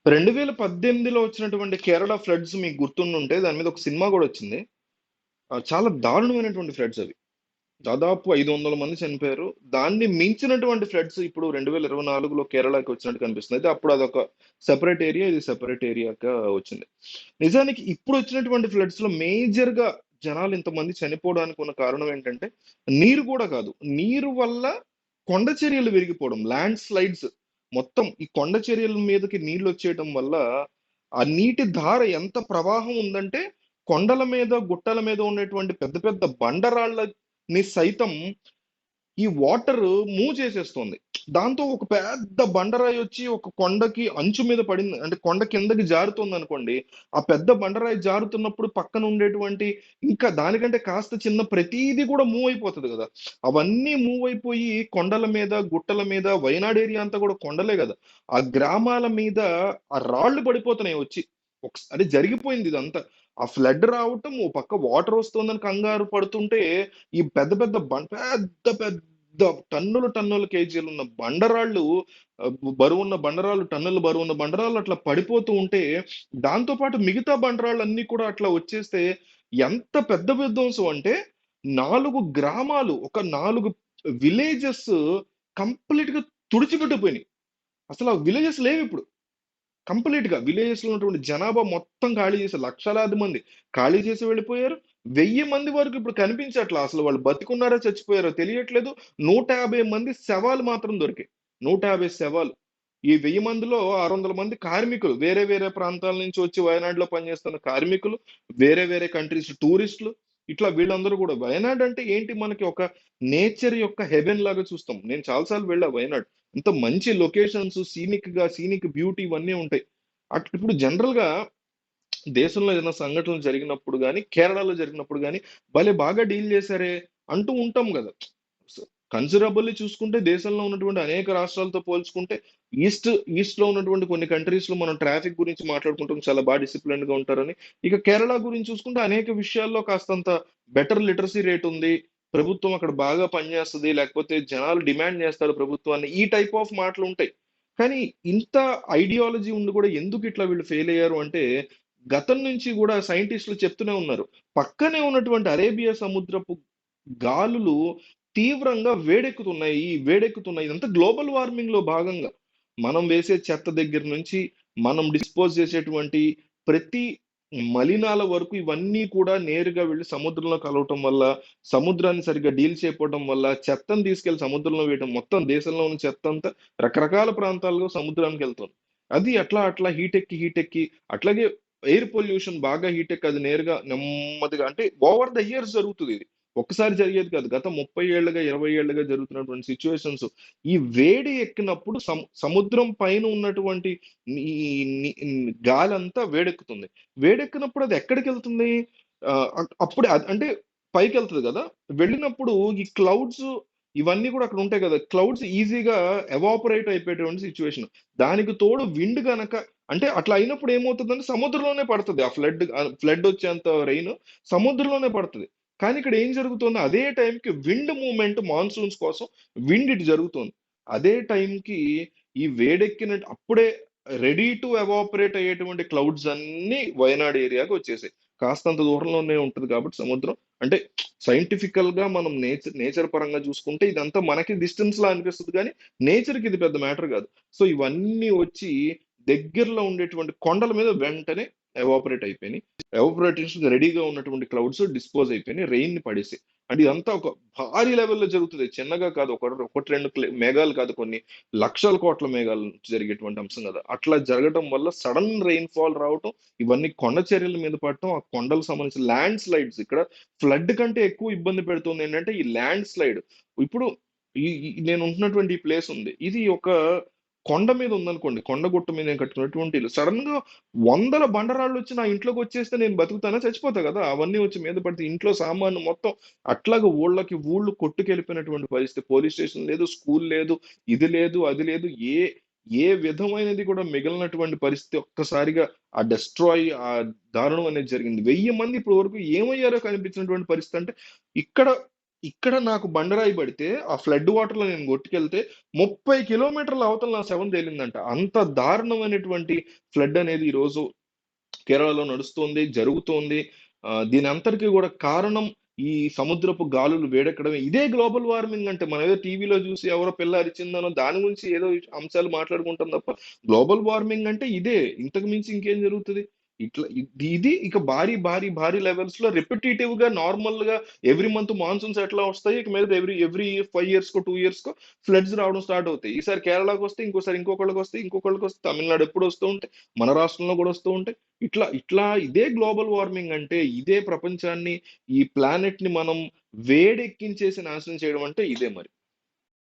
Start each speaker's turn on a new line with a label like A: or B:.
A: 2018లో వచ్చినటువంటి కేరళ ఫ్లడ్స్ మీకు గుర్తుండుంటే దాని మీద ఒక సినిమా కూడా వచ్చింది. చాలా దారుణమైనటువంటి ఫ్లడ్స్ అవి. దాదాపు 500 మంది చనిపోయారు. దాన్ని మించినటువంటి ఫ్లడ్స్ ఇప్పుడు 2024లో కేరళకి వచ్చినట్టు కనిపిస్తుంది. అయితే అప్పుడు అదొక సెపరేట్ ఏరియా, ఇది సెపరేట్ ఏరియాగా వచ్చింది. నిజానికి ఇప్పుడు వచ్చినటువంటి ఫ్లడ్స్ లో మేజర్ గా జనాలు ఇంతమంది చనిపోవడానికి ఉన్న కారణం ఏంటంటే నీరు కూడా కాదు. నీరు వల్ల కొండ చర్యలు విరిగిపోవడం, ల్యాండ్ స్లైడ్స్. మొత్తం ఈ కొండ చర్యల మీదకి నీళ్లు వచ్చేయటం వల్ల ఆ నీటి ధార ఎంత ప్రవాహం ఉందంటే కొండల మీద గుట్టల మీద ఉన్నటువంటి పెద్ద పెద్ద బండరాళ్ళని సైతం ఈ వాటర్ మూవ్ చేసేస్తుంది. దాంతో ఒక పెద్ద బండరాయి వచ్చి ఒక కొండకి అంచు మీద పడింది, అంటే కొండ కిందకి జారుతుంది అనుకోండి. ఆ పెద్ద బండరాయి జారుతున్నప్పుడు పక్కన ఉండేటువంటి ఇంకా దానికంటే కాస్త చిన్న ప్రతీది కూడా మూవ్ అయిపోతుంది కదా. అవన్నీ మూవ్ అయిపోయి కొండల మీద గుట్టల మీద, వయనాడ్ ఏరియా అంతా కూడా కొండలే కదా, ఆ గ్రామాల మీద ఆ రాళ్ళు పడిపోతున్నాయి వచ్చి. ఒకసారి జరిగిపోయింది ఇదంతా. ఆ ఫ్లడ్ రావటం, ఓ పక్క వాటర్ వస్తుందని కంగారు పడుతుంటే ఈ పెద్ద పెద్ద పెద్ద పెద్ద టన్నుల టన్నుల కేజీలు ఉన్న బండరాళ్ళు, బరువున్న బండరాళ్ళు, టన్నుల బరువున్న బండరాళ్ళు అట్లా పడిపోతూ ఉంటే దాంతో పాటు మిగతా బండరాళ్ళు అన్ని కూడా అట్లా వచ్చేస్తే ఎంత పెద్ద విధ్వంసం అంటే 4 గ్రామాలు, ఒక 4 విలేజెస్ కంప్లీట్ గా తుడిచిపెట్టిపోయినాయి. అసలు ఆ విలేజెస్ లేవు ఇప్పుడు. కంప్లీట్ గా విలేజెస్ లో ఉన్నటువంటి జనాభా మొత్తం ఖాళీ చేసి, లక్షలాది మంది ఖాళీ చేసి వెళ్ళిపోయారు. 1000 మంది వరకు ఇప్పుడు కనిపించట్లా. అసలు వాళ్ళు బతికున్నారో చచ్చిపోయారో తెలియట్లేదు. 150 మంది శవాలు మాత్రం దొరికాయి. 150 శవాలు. ఈ 1000 మందిలో 600 మంది కార్మికులు, వేరే వేరే ప్రాంతాల నుంచి వచ్చి వయనాడులో పనిచేస్తున్న కార్మికులు, వేరే వేరే కంట్రీస్ టూరిస్టులు. ఇట్లా వీళ్ళందరూ కూడా. వయనాడ్ అంటే ఏంటి, మనకి ఒక నేచర్ యొక్క హెవెన్ లాగా చూస్తాం. నేను చాలాసార్లు వెళ్ళా వయనాడ్. ఇంత మంచి లొకేషన్స్, సీనిక్ బ్యూటీ ఇవన్నీ ఉంటాయి. అట్లా ఇప్పుడు జనరల్ గా దేశంలో ఏదైనా సంఘటనలు జరిగినప్పుడు కానీ, కేరళలో జరిగినప్పుడు కానీ భలే బాగా డీల్ చేశారే అంటూ ఉంటాం కదా. కన్సిడరబుల్లీ చూసుకుంటే దేశంలో ఉన్నటువంటి అనేక రాష్ట్రాలతో పోల్చుకుంటే ఈస్ట్ లో ఉన్నటువంటి కొన్ని కంట్రీస్ లో మనం ట్రాఫిక్ గురించి మాట్లాడుకుంటాం, చాలా బాగా డిసిప్లిన్ గా ఉంటారని. ఇక కేరళ గురించి చూసుకుంటే అనేక విషయాల్లో కాస్తంత బెటర్ లిటరసీ రేట్ ఉంది, ప్రభుత్వం అక్కడ బాగా పనిచేస్తుంది, లేకపోతే జనాలు డిమాండ్ చేస్తారు ప్రభుత్వాన్ని, ఈ టైప్ ఆఫ్ మాటలు ఉంటాయి. కానీ ఇంత ఐడియాలజీ ఉండి కూడా ఎందుకు ఇట్లా వీళ్ళు ఫెయిల్ అయ్యారు అంటే, గతం నుంచి కూడా సైంటిస్టులు చెప్తూనే ఉన్నారు. పక్కనే ఉన్నటువంటి అరేబియా సముద్రపు గాలులు తీవ్రంగా వేడెక్కుతున్నాయి, వేడెక్కుతున్నాయి. ఇదంతా గ్లోబల్ వార్మింగ్ లో భాగంగా మనం వేసే చెత్త దగ్గర నుంచి మనం డిస్పోజ్ చేసేటువంటి ప్రతి మలినాల వరకు ఇవన్నీ కూడా నేరుగా వెళ్ళి సముద్రంలో కలవటం వల్ల, సముద్రాన్ని సరిగ్గా డీల్ చేయకపోవడం వల్ల, చెత్తను తీసుకెళ్లి సముద్రంలో వేయడం, మొత్తం దేశంలో ఉన్న చెత్త అంతా రకరకాల ప్రాంతాల్లో సముద్రానికి వెళ్తుంది. అది అట్లా అట్లా హీట్ ఎక్కి అట్లాగే ఎయిర్ పొల్యూషన్ బాగా హీట్ ఎక్కి అది నేరుగా నెమ్మదిగా, అంటే ఓవర్ ద ఇయర్స్ జరుగుతుంది ఇది. ఒక్కసారి జరిగేది కాదు. గత 30 ఏళ్లుగా 20 ఏళ్లుగా జరుగుతున్నటువంటి సిచ్యువేషన్స్. ఈ వేడి ఎక్కినప్పుడు సముద్రం పైన ఉన్నటువంటి ఈ గాలంతా వేడెక్కుతుంది. వేడెక్కినప్పుడు అది ఎక్కడికి వెళ్తుంది? అప్పుడే అంటే పైకి వెళ్తుంది కదా. వెళ్ళినప్పుడు ఈ క్లౌడ్స్ ఇవన్నీ కూడా అక్కడ ఉంటాయి కదా. క్లౌడ్స్ ఈజీగా ఎవాపరేట్ అయిపోయేటువంటి సిచ్యువేషన్. దానికి తోడు విండ్ గనక, అంటే అట్లా అయినప్పుడు ఏమవుతుందంటే సముద్రంలోనే పడుతుంది. ఆ ఫ్లడ్ వచ్చేంత రెయిన్ సముద్రంలోనే పడుతుంది. కానీ ఇక్కడ ఏం జరుగుతుంది, అదే టైంకి విండ్ మూవ్‌మెంట్ మాన్సూన్స్ కోసం విండ్ ఇటు జరుగుతుంది. అదే టైంకి ఈ వేడెక్కిన అప్పుడే రెడీ టు ఎవాపరేట్ అయ్యేటువంటి క్లౌడ్స్ అన్నీ వయనాడ్ ఏరియాకి వచ్చేసాయి. కాస్తంత దూరంలోనే ఉంటుంది కాబట్టి సముద్రం. అంటే సైంటిఫికల్ గా మనం నేచర్ పరంగా చూసుకుంటే ఇదంతా మనకి డిస్టెన్స్ లా అనిపిస్తుంది, కానీ నేచర్ కి ఇది పెద్ద మ్యాటర్ కాదు. సో ఇవన్నీ వచ్చి దగ్గరలో ఉండేటువంటి కొండల మీద వెంటనే ఎవాపరేట్ అయిపోయినాయి. ఎవాపరేటేషన్ రెడీగా ఉన్నటువంటి క్లౌడ్స్ డిస్పోజ్ అయిపోయినాయి, రెయిన్ ని పడేసి. అంటే ఇదంతా ఒక భారీ లెవెల్లో జరుగుతుంది, చిన్నగా కాదు. ఒకటి రెండు మేఘాలు కాదు, కొన్ని లక్షల కోట్ల మేఘాల నుంచి జరిగేటువంటి అంశం కదా. అట్లా జరగడం వల్ల సడన్ రెయిన్ ఫాల్ రావటం, ఇవన్నీ కొండ చర్యల మీద పడటం, ఆ కొండలకు సంబంధించిన ల్యాండ్ స్లైడ్స్. ఇక్కడ ఫ్లడ్ కంటే ఎక్కువ ఇబ్బంది పెడుతుంది ఏంటంటే ఈ ల్యాండ్ స్లైడ్. ఇప్పుడు నేను ఉంటున్నటువంటి ఈ ప్లేస్ ఉంది, ఇది ఒక కొండ మీద ఉందనుకోండి. కొండ గుట్ట మీద నేను కట్టుకున్నటువంటి ఇల్లు. సడన్ గా వందల బండరాళ్ళు వచ్చి నా ఇంట్లోకి వచ్చేస్తే నేను బతుకుతానా, చచ్చిపోతా కదా. అవన్నీ వచ్చి మీద పడితే ఇంట్లో సామాను మొత్తం అట్లాగా ఊళ్ళు కొట్టుకెళ్ళిపోయినటువంటి పరిస్థితి. పోలీస్ స్టేషన్ లేదు, స్కూల్ లేదు, ఇది లేదు, అది లేదు. ఏ విధమైనది కూడా మిగిలినటువంటి పరిస్థితి. ఒక్కసారిగా ఆ డెస్ట్రాయ్, ఆ దారుణం అనేది జరిగింది. 1000 మంది ఇప్పటి వరకు ఏమయ్యారో కనిపించినటువంటి పరిస్థితి. అంటే ఇక్కడ ఇక్కడ నాకు బండరాయి పడితే ఆ ఫ్లడ్ వాటర్‌లో నేను కొట్టుకెళ్తే 30 కిలోమీటర్ల అవతల నా శవం తేలిందంట. అంత దారుణమైనటువంటి ఫ్లడ్ అనేది ఈరోజు కేరళలో నడుస్తోంది, జరుగుతోంది. దీని అంతటికి గూడా కారణం ఈ సముద్రపు గాలులు వేడెక్కడమే. ఇదే గ్లోబల్ వార్మింగ్ అంటే మనం ఏదో టీవీలో చూసి ఎవరో పిల్ల అరిచిందనో దాని గురించి ఏదో అంశాలు మాట్లాడుకుంటాం తప్ప, గ్లోబల్ వార్మింగ్ అంటే ఇదే. ఇంతకు మించి ఇంకేం జరుగుతది? ఇట్లా ఇది ఇక భారీ, భారీ, భారీ లెవెల్స్‌లో రిపిటీటివ్‌గా నార్మల్‌గా ఎవ్రీ మంత్ మాన్సూన్స్ ఎట్లా వస్తాయి, ఇక మీద ఎవ్రీ ఎవ్రీ 5 ఇయర్స్‌కో, 2 ఇయర్స్‌కో ఫ్లడ్స్ రావడం స్టార్ట్ అవుతాయి. ఈసారి కేరళకొస్తే, ఇంకోసారి ఇంకొకళ్ళకొస్తాయి, ఇంకొకళ్ళకొస్తే తమిళనాడు ఎప్పుడు వస్తూ ఉంటాయి. మన రాష్ట్రంలో గూడా వస్తూ ఉంటాయి. ఇట్లా ఇదే గ్లోబల్ వార్మింగ్ అంటే, ఇదే ప్రపంచాన్ని, ఈ ప్లానెట్‌ని మనం వేడెక్కించేసి నాశనం చేయడం అంటే ఇదే మరి.